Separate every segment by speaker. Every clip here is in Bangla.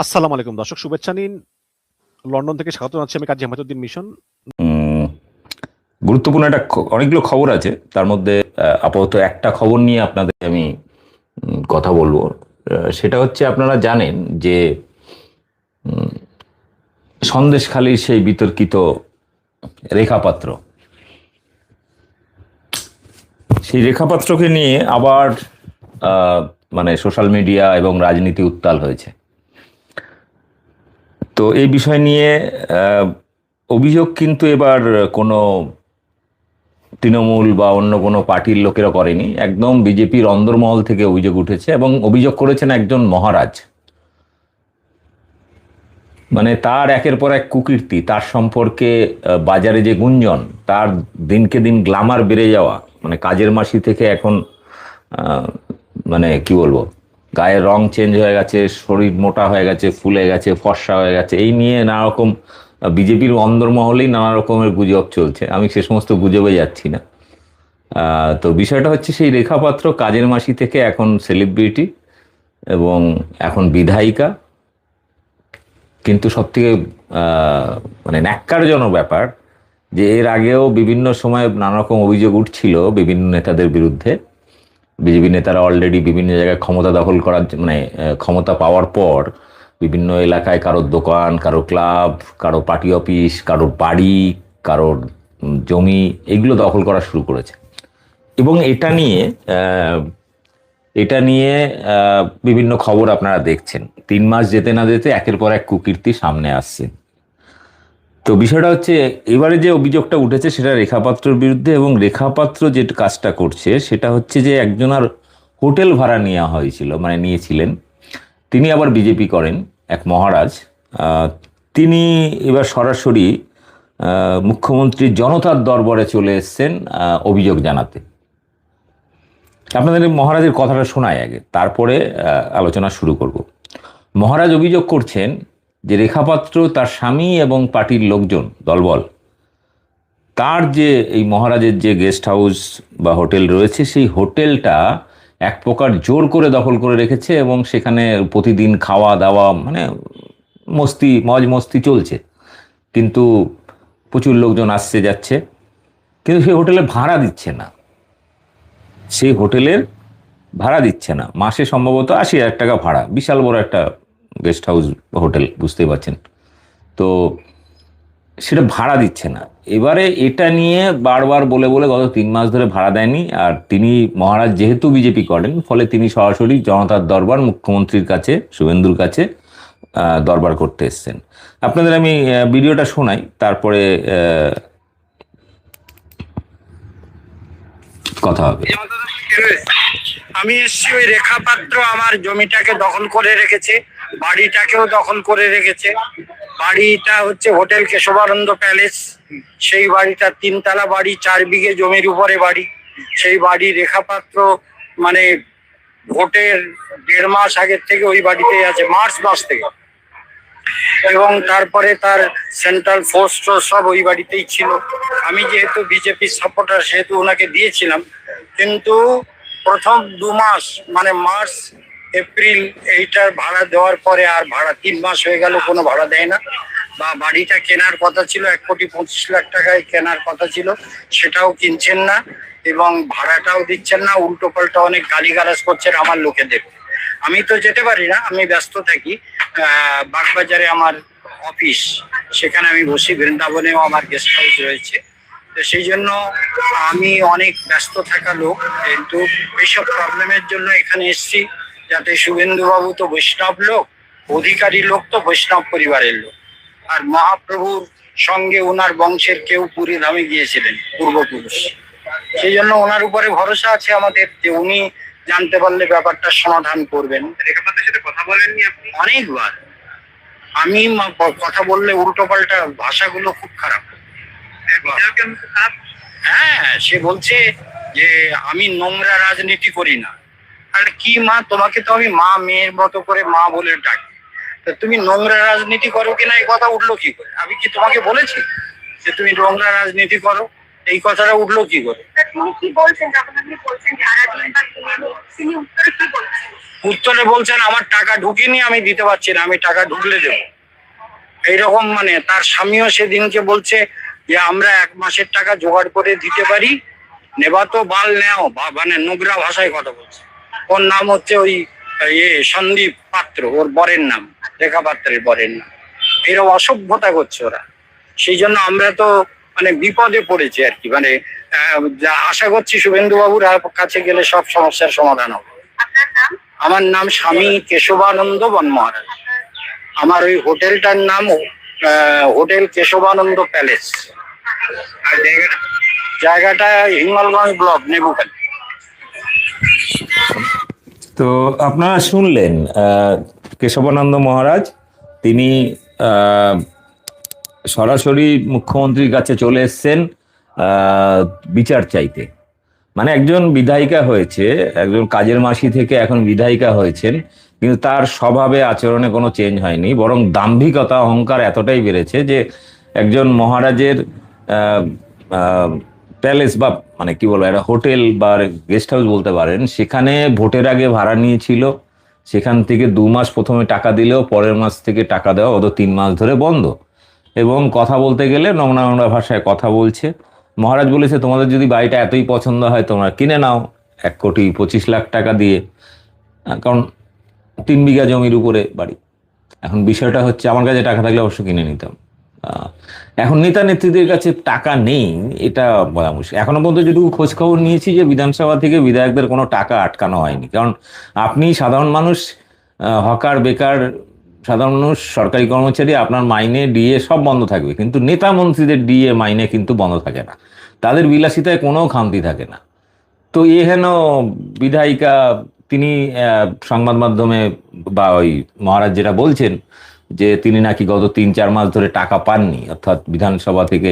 Speaker 1: আসসালামু আলাইকুম দর্শক, শুভেচ্ছা নিন। লন্ডন থেকে স্বাগত জানাচ্ছি আমি কাজী হেমায়েতুদ্দিন মিশন।
Speaker 2: উম, গুরুত্বপূর্ণ অনেকগুলো খবর আছে, তার মধ্যে আপাতত একটা খবর নিয়ে আপনাদের আমি কথা বলবো। সেটা হচ্ছে, আপনারা জানেন যে সন্দেশখালির সেই বিতর্কিত রেখাপাত্র, সেই রেখাপাত্রকে নিয়ে আবার মানে সোশ্যাল মিডিয়া এবং রাজনীতি উত্তাল হয়েছে। তো এই বিষয় নিয়ে অভিযোগ কিন্তু এবার কোনো তৃণমূল বা অন্য কোনো পার্টির লোকেরা করেনি, একদম বিজেপির অন্দরমহল থেকে অভিযোগ উঠেছে এবং অভিযোগ করেছেন একজন মহারাজ। মানে তার একের পর এক কুকীর্তি, তার সম্পর্কে বাজারে যে গুঞ্জন, তার দিনকে দিন গ্ল্যামার বেড়ে যাওয়া, মানে কাজের মাসি থেকে এখন মানে কি বলবো, গায়ের রং চেঞ্জ হয়ে গেছে, শরীর মোটা হয়ে গেছে, ফুলে গেছে, ফর্সা হয়ে গেছে, এই নিয়ে নানা রকম বিজেপির অন্দরমহলেই নানা রকমের গুজব চলছে। আমি সে সমস্ত গুজবে যাচ্ছি না। তো বিষয়টা হচ্ছে, সেই রেখাপাত্র কাজের মাসি থেকে এখন সেলিব্রিটি এবং এখন বিধায়িকা। কিন্তু সবথেকে মানে ন্যাক্কারজনক ব্যাপার যে এর আগেও বিভিন্ন সময় নানা রকম অভিযোগ উঠছিল বিভিন্ন নেতাদের বিরুদ্ধে। বিজেপি নেতারা অলরেডি বিভিন্ন জায়গায় ক্ষমতা দখল করার মানে ক্ষমতা পাওয়ার পর বিভিন্ন এলাকায় কারোর দোকান, কারো ক্লাব, কারো পার্টি অফিস, কারোর বাড়ি, কারোর জমি, এগুলো দখল করা শুরু করেছে। এবং এটা নিয়ে বিভিন্ন খবর আপনারা দেখছেন। 3 মাস যেতে না যেতে একের পর এক কুকীর্তি সামনে আসছে। তো বিষয়টা হচ্ছে, এবারে যে অভিযোগটা উঠেছে সেটা রেখাপাত্রর বিরুদ্ধে, এবং রেখাপাত্র যে কাজটা করছে সেটা হচ্ছে যে একজনের হোটেল ভাড়া নেওয়া হয়েছিল, মানে নিয়েছিলেন। তিনি আবার বিজেপি করেন, এক মহারাজ। তিনি এবার সরাসরি মুখ্যমন্ত্রীর জনতার দরবারে চলে এসছেন অভিযোগ জানাতে। আপনাদের মহারাজের কথাটা শোনায় আগে, তারপরে আলোচনা শুরু করব। মহারাজ অভিযোগ করছেন যে রেখাপাত্র, তার স্বামী এবং পার্টির লোকজন, দলবল, তার যে এই মহারাজের যে গেস্ট হাউস বা হোটেল রয়েছে, সেই হোটেলটা এক প্রকার জোর করে দখল করে রেখেছে এবং সেখানে প্রতিদিন খাওয়া দাওয়া, মানে মজ মস্তি চলছে। কিন্তু প্রচুর লোকজন আসছে যাচ্ছে, কিন্তু সেই হোটেলে ভাড়া দিচ্ছে না। সেই হোটেলের ভাড়া দিচ্ছে না। মাসে সম্ভবত 80,000 টাকা ভাড়া, বিশাল বড় একটা গেস্ট হাউস হোটেল, বুঝতেই পারছেন। তো সেটা ভাড়া দিচ্ছে না। এবারে এটা নিয়ে বারবার বলে বলে গত 3 মাস ধরে ভাড়া দেয়নি। আর তিনি মহারাজ যেহেতু বিজেপি করেন, ফলে তিনি সরাসরি জনতার দরবার, মুখ্যমন্ত্রীর কাছে, শুভেন্দুর কাছে দরবার করতে এসছেন। আপনাদের আমি ভিডিওটা শোনাই, তারপরে কথা হবে।
Speaker 3: আমি এসছি, ওই রেখাপাত্র আমার জমিটাকে দখল করে রেখেছে, বাড়িটাকেও দখল করে রেখেছে। বাড়িটা হচ্ছে হোটেল কেশবানন্দ প্যালেস। সেই বাড়িটা 3 তলা বাড়ি, 4 বিঘে জমির উপরে বাড়ি। সেই বাড়ি রেখাপাত্র মানে ভোটের 1.5 মাস আগের থেকে ওই বাড়িতেই আছে, মার্চ মাস থেকে। এবং তারপরে তার সেন্ট্রাল ফোর্স সব ওই বাড়িতেই ছিল। আমি যেহেতু বিজেপি সাপোর্টার, সেহেতু ওনাকে দিয়েছিলাম। কিন্তু প্রথম 2 মাস মানে মার্চ এপ্রিল এইটার ভাড়া দেওয়ার পরে আর ভাড়া 3 মাস হয়ে গেল, কোনো ভাড়া দেয় না। বা বাড়িটা কেনার কথা ছিল 1,25,00,000 টাকায় কেনার কথা ছিল, সেটাও কিনছেন না এবং ভাড়াটাও দিচ্ছেন না। উল্টো পাল্টা অনেক গালিগালাজ করছেন আমার লোকেদের। আমি তো যেতে পারি না, আমি ব্যস্ত থাকি। বাগবাজারে আমার অফিস, সেখানে আমি বসি। বৃন্দাবনেও আমার গেস্ট হাউস রয়েছে। তো সেই জন্য আমি অনেক ব্যস্ত থাকা লোক, কিন্তু এইসব প্রবলেমের জন্য এখানে এসছি, যাতে শুভেন্দু বাবু তো বৈষ্ণব লোক, অধিকারী লোক, তো বৈষ্ণব পরিবারের লোক। আর মহাপ্রভুর সঙ্গে ওনার বংশের কেউ পুরী ধামে গিয়েছিলেন, পূর্বপুরুষ। সেই জন্য ওনার উপরে ভরসা আছে আমাদের, যে উনি জানতে পারলে ব্যাপারটা সমাধান করবেন। রেখাপাত্রের সাথে কথা বলেননি আপনি? অনেকবার। আমি কথা বললে উল্টো পাল্টা ভাষাগুলো খুব খারাপ। হ্যাঁ, সে বলছে যে আমি নোংরা রাজনীতি করি না। তাহলে কি মা, তোমাকে তো আমি মা, মেয়ের মতো করে মা বলে ডাকি, তা তুমি নোংরা রাজনীতি করো কিনা এই কথা উঠলো কি করে? আমি কি তোমাকে বলেছি যে তুমি নোংরা রাজনীতি করো? এই কথাটা উঠলো কি করে?
Speaker 4: তিনি কি বলছেন যখন আপনি বলছেন সারাদিন বা তিনি উত্তরে কি বলছেন?
Speaker 3: উত্তরে বলছেন আমার টাকা ঢুকিনি, আমি দিতে পারছি না, আমি টাকা ঢুকলে দেবো। এইরকম মানে তার স্বামীও সেদিনকে বলছে যে আমরা 1 মাসের টাকা জোগাড় করে দিতে পারি, নেবা তো বাল নেও, মানে নোংরা ভাষায় কথা বলছে। ওর নাম হচ্ছে ওই সন্দীপ পাত্র, ওর বরের নাম, রেখা পাত্রের বরের নাম। এরকম অসভ্যতা করছে ওরা। সেই জন্য আমরা তো মানে বিপদে পড়েছি আর কি। মানে আশা করছি শুভেন্দু বাবুর কাছে গেলে সব সমস্যার সমাধান হবে। আমার নাম স্বামী কেশবানন্দ বনমহারাজ। আমার ওই হোটেলটার নাম হোটেল কেশবানন্দ প্যালেস। আর জায়গাটা হিঙ্গলগঞ্জ ব্লক, নেবুখালী।
Speaker 2: তো আপনারা শুনলেন কেশবানন্দ মহারাজ, তিনি সরাসরি মুখ্যমন্ত্রীর কাছে চলে এসছেন বিচার চাইতে। মানে একজন বিধায়িকা হয়েছে, একজন কাজের মাসি থেকে এখন বিধায়িকা হয়েছেন, কিন্তু তার স্বভাবে আচরণে কোনো চেঞ্জ হয়নি, বরং দাম্ভিকতা অহংকার এতটাই বেড়েছে যে একজন মহারাজের প্যালেস বা মানে কি বলবো একটা হোটেল বা গেস্ট হাউস বলতে পারেন, সেখানে ভোটের আগে ভাড়া নিয়েছিল। সেখান থেকে 2 মাস প্রথমে টাকা দিলেও পরের মাস থেকে টাকা দেওয়া, অত 3 মাস ধরে বন্ধ। এবং কথা বলতে গেলে নোংরা নোংরা ভাষায় কথা বলছে। মহারাজ বলেছে তোমাদের যদি বাড়িটা এতই পছন্দ হয় তোমরা কিনে নাও 1,25,00,000 টাকা দিয়ে, কারণ 3 বিঘা জমির উপরে বাড়ি। এখন বিষয়টা হচ্ছে আমার কাছে টাকা থাকলে অবশ্য কিনে নিতাম। এখন নেতা নেত্রীদের কাছে টাকা নেই, এটা বলা মুশকিল। এখনো পর্যন্ত যেটুকু খোঁজ খবর নিয়েছি যে বিধানসভা থেকে বিধায়কদের কোনো টাকা আটকানো হয়নি, কারণ আপনি সাধারণ মানুষ, হকার বেকার সাধারণ মানুষ, সরকারি কর্মচারী, আপনার মাইনে ডিএ সব বন্ধ থাকবে, কিন্তু নেতা মন্ত্রীদের ডিএ মাইনে কিন্তু বন্ধ থাকে না, তাদের বিলাসিতায় কোনো খামতি থাকে না। তো হেন বিধায়িকা তিনি সংবাদ মাধ্যমে বা ওই মহারাজ যেটা বলছেন যে তিনি নাকি গত 3-4 মাস ধরে টাকা পাননি, অর্থাৎ বিধানসভা থেকে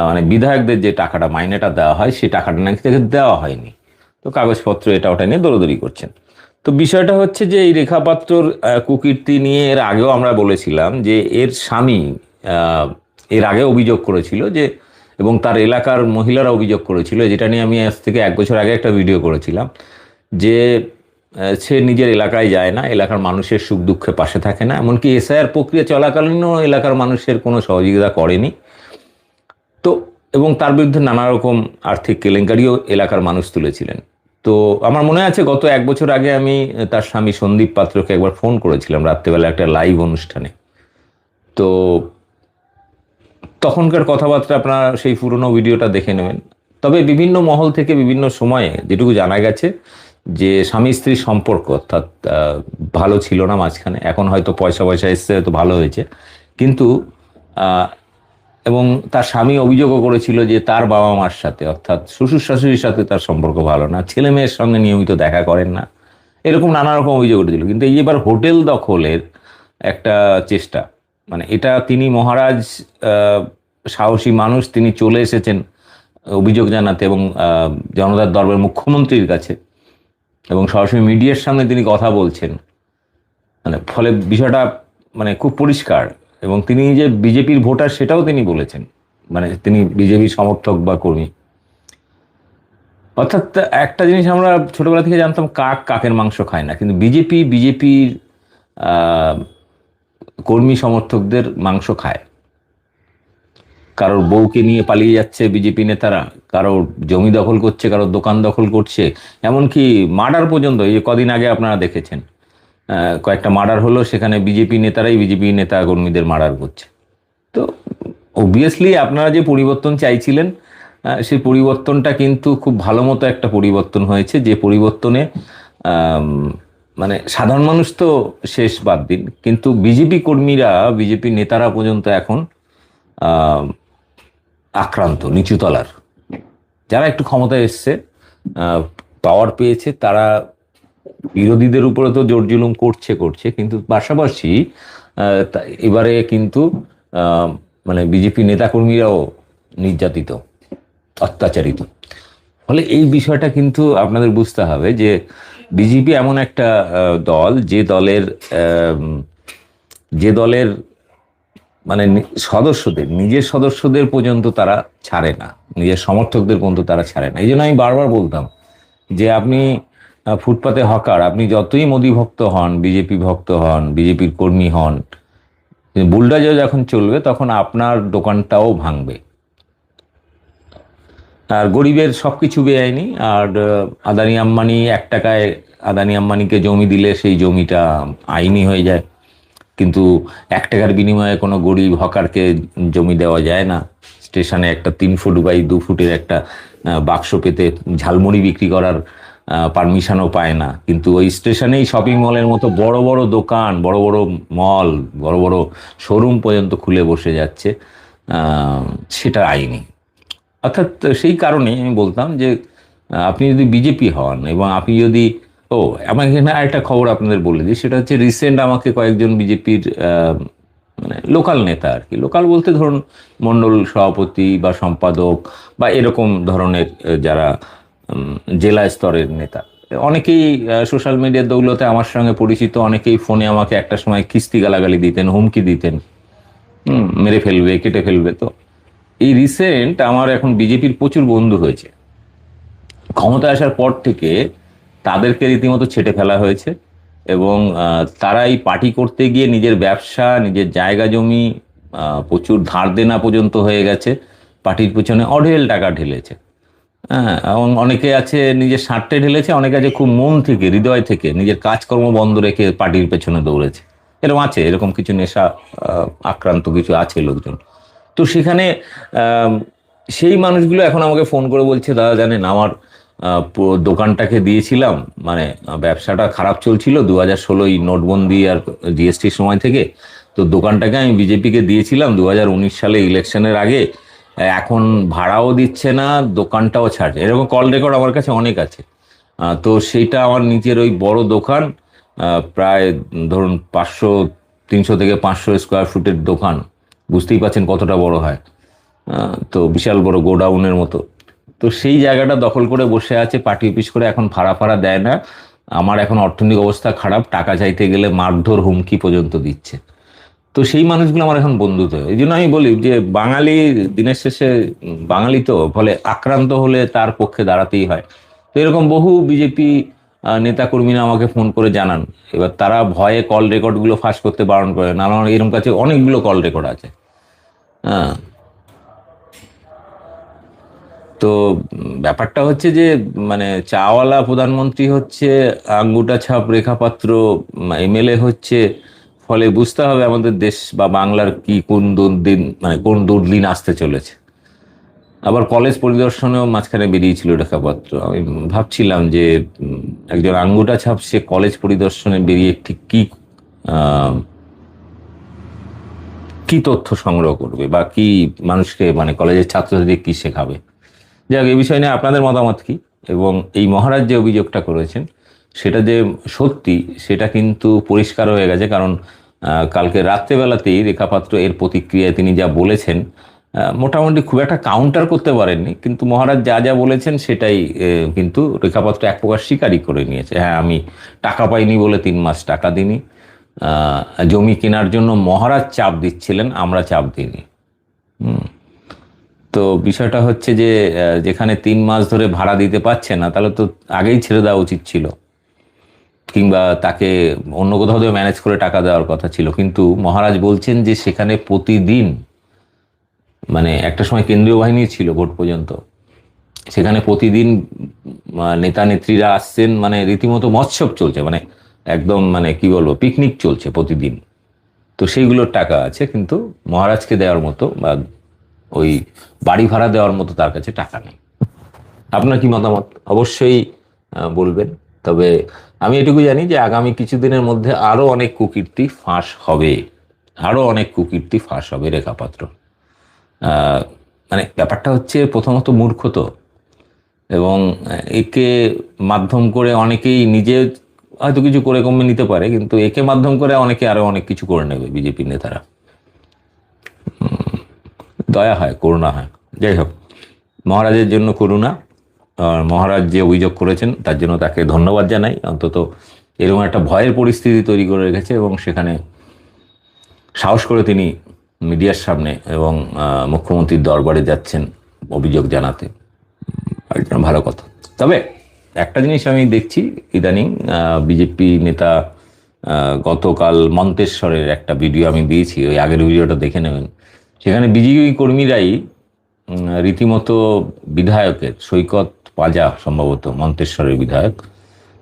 Speaker 2: মানে বিধায়কদের যে টাকাটা মাইনেটা দেওয়া হয় সেই টাকাটা নাকি থেকে দেওয়া হয়নি। তো কাগজপত্র এটা ওটা নিয়ে দৌড়দৌড়ি করছেন। তো বিষয়টা হচ্ছে যে এই রেখা পাত্রর কুকীর্তি নিয়ে এর আগেও আমরা বলেছিলাম যে এর স্বামী এর আগে অভিযোগ করেছিল যে, এবং তার এলাকার মহিলারা অভিযোগ করেছিল, যেটা নিয়ে আমি আজ থেকে 1 বছর আগে একটা ভিডিও করেছিলাম, যে সে নিজের এলাকায় যায় না, এলাকার মানুষের সুখ দুঃখে পাশে থাকে না, এমনকি এসআইআর প্রক্রিয়া চলাকালীনও এলাকার মানুষের কোনো সহযোগিতা করেনি। তো এবং তার বিরুদ্ধে নানা রকম আর্থিক কেলেঙ্কারিও এলাকার মানুষ তুলেছিলেন। তো আমার মনে আছে গত 1 বছর আগে আমি তার স্বামী সন্দীপ পাত্রকে একবার ফোন করেছিলাম রাত্রেবেলা একটা লাইভ অনুষ্ঠানে। তো তখনকার কথাবার্তা আপনারা সেই পুরনো ভিডিওটা দেখে নেবেন। তবে বিভিন্ন মহল থেকে বিভিন্ন সময়ে যেটুকু জানা গেছে যে স্বামী স্ত্রীর সম্পর্ক অর্থাৎ ভালো ছিল না মাঝখানে, এখন হয়তো পয়সা এসছে, হয়তো ভালো হয়েছে, কিন্তু এবং তার স্বামী অভিযোগও করেছিল যে তার বাবা মার সাথে অর্থাৎ শ্বশুর শাশুড়ির সাথে তার সম্পর্ক ভালো না, ছেলে মেয়ের সঙ্গে নিয়মিত দেখা করেন না, এরকম নানা রকম অভিযোগ উঠেছিল। কিন্তু এই এবার হোটেল দখলের একটা চেষ্টা, মানে এটা তিনি মহারাজ সাহসী মানুষ, তিনি চলে এসেছেন অভিযোগ জানাতে এবং জনতার দরবার মুখ্যমন্ত্রীর কাছে, এবং সরাসরি মিডিয়ার সামনে তিনি কথা বলছেন, মানে ফলে বিষয়টা মানে খুব পরিষ্কার। এবং তিনি যে বিজেপির ভোটার সেটাও তিনি বলেছেন, মানে তিনি বিজেপির সমর্থক বা কর্মী। অর্থাৎ একটা জিনিস আমরা ছোটবেলা থেকে জানতাম, কাক কাকের মাংস খায় না, কিন্তু বিজেপির কর্মী সমর্থকদের মাংস খায়। কারোর বউকে নিয়ে পালিয়ে যাচ্ছে বিজেপি নেতারা, কারোর জমি দখল করছে, কারোর দোকান দখল করছে, এমনকি মার্ডার পর্যন্ত। এই কদিন আগে আপনারা দেখেছেন কয়েকটা মার্ডার হলো, সেখানে বিজেপি নেতারাই বিজেপি নেতা কর্মীদের মার্ডার করছে। তো অবভিয়াসলি আপনারা যে পরিবর্তন চাইছিলেন সেই পরিবর্তনটা কিন্তু খুব ভালো মতো একটা পরিবর্তন হয়েছে, যে পরিবর্তনে মানে সাধারণ মানুষ তো শেষ বাদ দিন, কিন্তু বিজেপি কর্মীরা, বিজেপি নেতারা পর্যন্ত এখন আক্রান্ত, নিচুতলার যারা একটু ক্ষমতায় এসছে, পাওয়ার পেয়েছে, তারা বিরোধীদের উপরে তো জোর জুলুম করছে, কিন্তু পাশাপাশি এবারে কিন্তু মানে বিজেপি নেতাকর্মীরাও নির্যাতিত, অত্যাচারিত। ফলে এই বিষয়টা কিন্তু আপনাদের বুঝতে হবে যে বিজেপি এমন একটা দল, যে দলের মানে নিজের সদস্যদের পর্যন্ত তারা ছাড়ে না, নিজের সমর্থকদের পর্যন্ত তারা ছাড়ে না। এই জন্য আমি বারবার বলতাম যে আপনি ফুটপাতে হকার, আপনি যতই মোদি ভক্ত হন, বিজেপি ভক্ত হন, বিজেপির কর্মী হন, বুলডোজার যখন চলবে তখন আপনার দোকানটাও ভাঙবে। আর গরিবের সবকিছু বেআইনি। আর আদানি আম্বানি 1 টাকায় আদানি আম্বানিকে জমি দিলে সেই জমিটা আইনি হয়ে যায়, কিন্তু 1 টাকার বিনিময়ে কোনো গরিব হকারকে জমি দেওয়া যায় না। স্টেশনে একটা 3 ফুট বাই 2 ফুটের একটা বাক্স পেতে ঝালমুড়ি বিক্রি করার পারমিশনও পায় না, কিন্তু ওই স্টেশনেই শপিং মলের মতো বড় বড় দোকান, বড় বড় মল, বড় বড় শোরুম পর্যন্ত খুলে বসে যাচ্ছে, সেটা আইনি। অর্থাৎ সেই কারণে আমি বলতাম যে আপনি যদি বিজেপি হন এবং আপনি যদি আমার এখানে আরেকটা খবর আপনাদের বলে দিই, সেটা হচ্ছে রিসেন্ট আমাকে কয়েকজন বিজেপির মানে লোকাল নেতা, আর কি লোকাল বলতে ধরুন মণ্ডল সভাপতি বা সম্পাদক বা এরকম ধরনের যারা জেলা স্তরের নেতা, অনেকেই সোশ্যাল মিডিয়ার দৌলতে আমার সঙ্গে পরিচিত, অনেকেই ফোনে আমাকে একটা সময় কিস্তি গালাগালি দিতেন, হুমকি দিতেন, মেরে ফেলবে, কেটে ফেলবে। তো এই রিসেন্ট আমার এখন বিজেপির প্রচুর বন্ধু হয়েছে, ক্ষমতায় আসার পর থেকে তাদেরকে রীতিমতো ছেটে ফেলা হয়েছে এবং তারা এই পার্টি করতে গিয়ে নিজের ব্যবসা, নিজের জায়গা জমি, প্রচুর ধার দেনা পর্যন্ত হয়ে গেছে, পার্টির পিছনে অঢেল টাকা ঢেলেছে। হ্যাঁ, এবং অনেকে আছে নিজের স্বার্থে ঢেলেছে, অনেকে আছে খুব মন থেকে, হৃদয় থেকে নিজের কাজকর্ম বন্ধ রেখে পার্টির পেছনে দৌড়েছে। এরকম আছে, এরকম কিছু নেশা আক্রান্ত কিছু আছে লোকজন। তো সেখানে সেই মানুষগুলো এখন আমাকে ফোন করে বলছে, দাদা জানেন আমার দোকানটাকে দিয়েছিলাম, মানে ব্যবসাটা খারাপ চলছিল 2016 নোটবন্দি আর জিএসটির সময় থেকে, তো দোকানটাকে আমি বিজেপিকে দিয়েছিলাম 2019 সালে ইলেকশনের আগে, এখন ভাড়াও দিচ্ছে না, দোকানটাও ছাড়ছে। এরকম কল রেকর্ড আমার কাছে অনেক আছে। তো সেইটা আমার নিজের ওই বড় দোকান, প্রায় ধরুন 300 থেকে 500 স্কোয়ার ফুটের দোকান, বুঝতেই পারছেন কতটা বড় হয়, তো বিশাল বড় গোডাউনের মতো। তো সেই জায়গাটা দখল করে বসে আছে পার্টি অফিস করে, এখন ভাড়া দেয় না। আমার এখন অর্থনৈতিক অবস্থা খারাপ, টাকা চাইতে গেলে মারধর হুমকি পর্যন্ত দিচ্ছে। তো সেই মানুষগুলো আমার এখন বন্ধুত্ব। এই জন্য আমি বলি যে বাঙালি দিনের শেষে বাঙালি, তো ফলে আক্রান্ত হলে তার পক্ষে দাঁড়াতেই হয়। তো এরকম বহু বিজেপি নেতা কর্মীরা আমাকে ফোন করে জানান, এবার তারা ভয়ে কল রেকর্ডগুলো ফাঁস করতে বারণ করে, নানা এরকম কাছে অনেকগুলো কল রেকর্ড আছে। হ্যাঁ, তো ব্যাপারটা হচ্ছে যে মানে চাওয়ালা প্রধানমন্ত্রী হচ্ছে, আঙ্গুটা ছাপ রেখাপাত্র এমএলএ হচ্ছে, ফলে বুঝতে হবে আমাদের দেশ বা বাংলার কি কোন দুর্দিন, মানে কোন দুর্দিন আসতে চলেছে। আবার কলেজ পরিদর্শনেও মাঝখানে বেরিয়েছিল রেখাপাত্র। আমি ভাবছিলাম যে একজন আঙ্গুটা ছাপ সে কলেজ পরিদর্শনে বেরিয়ে ঠিক কি তথ্য সংগ্রহ করবে বা কি মানুষকে, মানে কলেজের ছাত্রছাত্রীদের কি শেখাবে। যাক, এই বিষয় নিয়ে আপনাদের মতামত কি? এবং এই মহারাজ যে অভিযোগটা করেছেন সেটা যে সত্যি সেটা কিন্তু পরিষ্কার হয়ে গেছে, কারণ কালকে রাত্রেবেলাতেই রেখাপাত্র এর প্রতিক্রিয়ায় তিনি যা বলেছেন, মোটামুটি খুব একটা কাউন্টার করতে পারেননি, কিন্তু মহারাজ যা যা বলেছেন সেটাই কিন্তু রেখাপাত্র এক প্রকার স্বীকারই করে নিয়েছে। হ্যাঁ, আমি টাকা পাইনি বলে 3 মাস টাকা দিইনি, জমি কেনার জন্য মহারাজ চাপ দিচ্ছিলেন, আমরা চাপ দিইনি। তো বিষয়টা হচ্ছে যে যেখানে 3 মাস ধরে ভাড়া দিতে পারছে না, তাহলে তো আগেই ছেড়ে দেওয়া উচিত ছিল, কিংবা তাকে অন্য কোথাও দিয়ে ম্যানেজ করে টাকা দেওয়ার কথা ছিল। কিন্তু মহারাজ বলছেন যে সেখানে প্রতিদিন, মানে একটা সময় কেন্দ্রীয় বাহিনী ছিল ভোট পর্যন্ত, সেখানে প্রতিদিন নেতা নেত্রীরা আসছেন, মানে রীতিমতো মৎসব চলছে, মানে একদম মানে কি বলবো পিকনিক চলছে প্রতিদিন। তো সেইগুলোর টাকা আছে, কিন্তু মহারাজকে দেওয়ার মতো বা ওই বাড়ি ভাড়া দেওয়ার মতো তার কাছে টাকা নেই। আপনার কি মতামত অবশ্যই বলবেন। তবে আমি এটুকু জানি যে আগামী কিছুদিনের মধ্যে আরো অনেক কুকীর্তি ফাঁস হবে, রেখাপাত্র। মানে ব্যাপারটা হচ্ছে প্রথমত মূর্খ তো, এবং একে মাধ্যম করে অনেকেই নিজে হয়তো কিছু করে কমে নিতে পারে, কিন্তু একে মাধ্যম করে অনেকে আরো অনেক কিছু করে নেবে বিজেপির নেতারা। দয়া হয়, করুণা হয়। যাই হোক, মহারাজের জন্য করুণা, আর মহারাজ যে অভিযোগ করেছেন তার জন্য তাকে ধন্যবাদ জানাই। অন্তত এরকম একটা ভয়ের পরিস্থিতি তৈরি করে রেখেছে এবং সেখানে সাহস করে তিনি মিডিয়ার সামনে এবং মুখ্যমন্ত্রীর দরবারে যাচ্ছেন অভিযোগ জানাতে, একজন ভালো কথা। তবে একটা জিনিস আমি দেখছি ইদানিং, বিজেপি নেতা গতকাল মন্তেশ্বরের একটা ভিডিও আমি দিয়েছি, ওই আগের ভিডিওটা দেখে নেবেন। সেখানে বিজেপি কর্মীরাই রীতিমতো বিধায়কের সৈকত পাজা, সম্ভবত মন্তেশ্বরের বিধায়ক,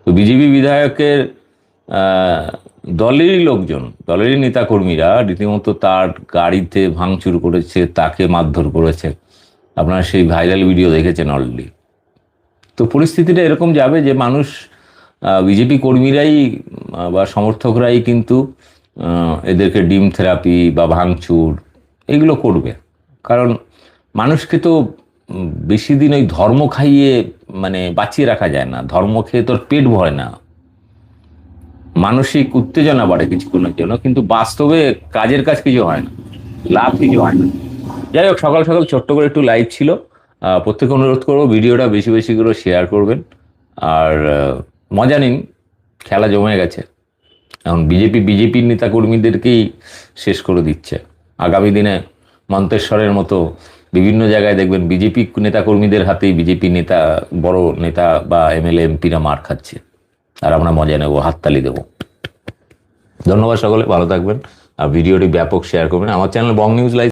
Speaker 2: তো বিজেপি বিধায়কের দলেরই লোকজন, দলেরই নেতাকর্মীরা রীতিমতো তার গাড়িতে ভাঙচুর করেছে, তাকে মারধর করেছে। আপনারা সেই ভাইরাল ভিডিও দেখেছেন অলরেডি। তো পরিস্থিতিটা এরকম যাবে যে মানুষ, বিজেপি কর্মীরাই বা সমর্থকরাই কিন্তু এদেরকে ডিম থেরাপি বা ভাঙচুর এগুলো করবে। কারণ মানুষকে তো বেশি দিন ওই ধর্ম খাইয়ে মানে বাঁচিয়ে রাখা যায় না। ধর্ম খেয়ে তোর পেট ভরে না, মানসিক উত্তেজনা বাড়ে কিছুক্ষণের জন্য, কিন্তু বাস্তবে কাজের কাজ কিছু হয় না, লাভ কিছু হয় না। যাই হোক, সকাল সকাল ছোট্ট করে একটু লাইভ ছিল। প্রত্যেকে অনুরোধ করবো ভিডিওটা বেশি বেশি করে শেয়ার করবেন। আর মজা নিন, খেলা জমে গেছে। এখন বিজেপির নেতাকর্মীদেরকেই শেষ করে দিচ্ছে। আগামী দিনে মন্তেশ্বরের মতো বিভিন্ন জায়গায় দেখবেন বিজেপি নেতাকর্মীদের হাতেই বিজেপি নেতা, বড় নেতা বা এমএলএ এমপিরা মার খাচ্ছে, আর আমরা মজা নেবো, হাততালি দেবো। ধন্যবাদ সকলে, ভালো থাকবেন। আর ভিডিওটি ব্যাপক শেয়ার করবেন। আমার চ্যানেল বং নিউজ লাইভ